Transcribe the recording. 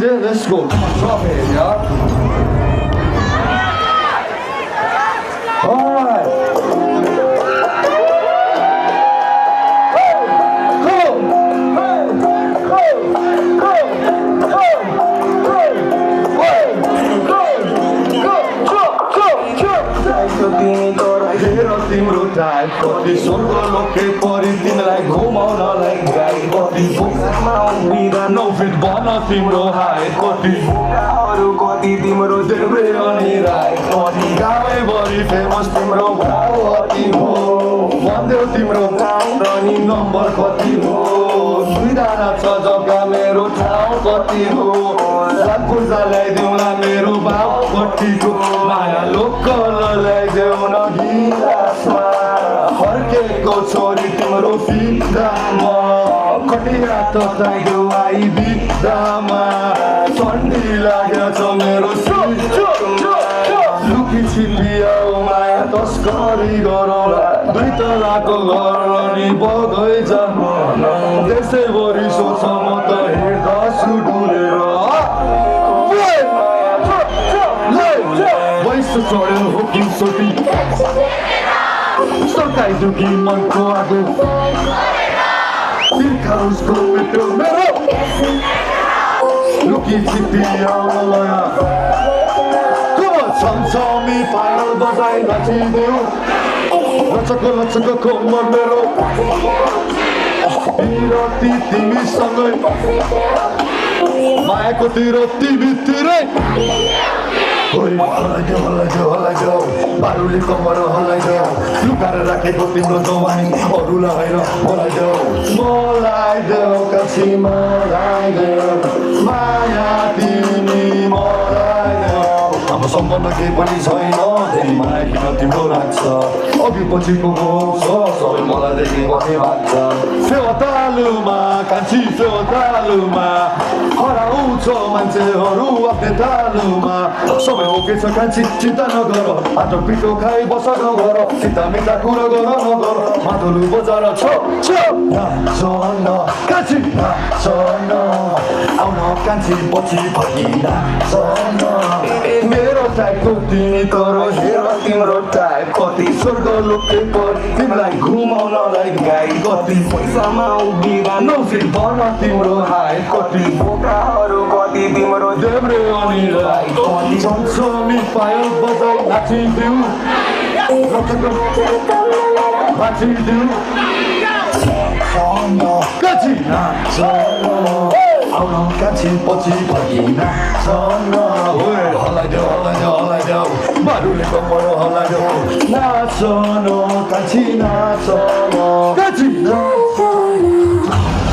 Yeah, let's go. Come on, drop it, y'all. All right. तिम्रो time कति स्वर्ग लोके परि तिमीलाई घुमाउनलाई गाई कति बोकामा उभिँदा 9 फिट बन तिम्रो हाइट कति बोकाहरू कति तिम्रो देब्रे अनि राई कति गाउँभरि फेमस तिम्रो भाउ कति हो भन्देऊ तिम्रो नाम र नि नम्बर कति हो दुईजना छ जग्गा मेरो ठाउँ कति हो पूजा ल्याइदेऊला मेरो बाउ कतिको माया लोकल ल्याइदेऊ न गिलासमा फर्केको छोरी तिम्रो फिदामा कटिया तताइदेऊ आई बिदामा ठन्डी लागेछ मेरो लुकी छिपियाऊ माया तस्करी गरौँला 2 तलाको घर अनि बगै जानु देशैभरि सोच म त हिँड्दछु डुलेर वैसे चढ्यो हो कि सोटी सकाइदियो कि मनको आगो तिर्खा उसको मिठो मेरो लुकी छिपियाउनलाई छमछमी पायल बजाइ नाचिदेऊ लचको कोमल मेरो बिरती तिमीसँगै मायाको तिरती भित्रै हल्लाइदेऊ बारुले कम्मर हल्लाइदेऊ लुकाएर राखेको तिम्रो जवानी अरूलाई होइन मलाई कान्छी मलाई माया तिमी मलाई हाम्रो सम्बन्ध केही पनि छैन फेरि माया किन तिम्रो लाग्छ अघि पछिको छ सबै मलाई देखि बसे लाग्छ फेवातालुमा कान्छी फेवातालुमा हराउँछ मान्छेहरू आफ्नै तालुमा सबै ओके छ कान्छी चिन्ता नगर आटो पिठो खाइ बस नगर सिधा मिठा कुरा गर नगर माधुलु बजार छ नाचन कान्छी नाचन आउन कान्छी पछि फर्की नाचन मेरो टाइपको तिमी तर हेर तिम्रो टाइप कति स्वर्ग लोके परि तिमीलाई घुमाउनलाई गाई कति पैसामा उभिँदा 9 फिट बन तिम्रो हाइट कति बोकाहरू कति तिम्रो देब्रे अनि राई कति छमछमी पायल बजाइ नाचिदेऊ नाचिदेऊ कान्छी नाचन आउन कान्छी पछि फर्की नाचन हल्लाइदेऊ बारुले कम्मर हल्लाइदेऊ नाचन कान्छी नाचन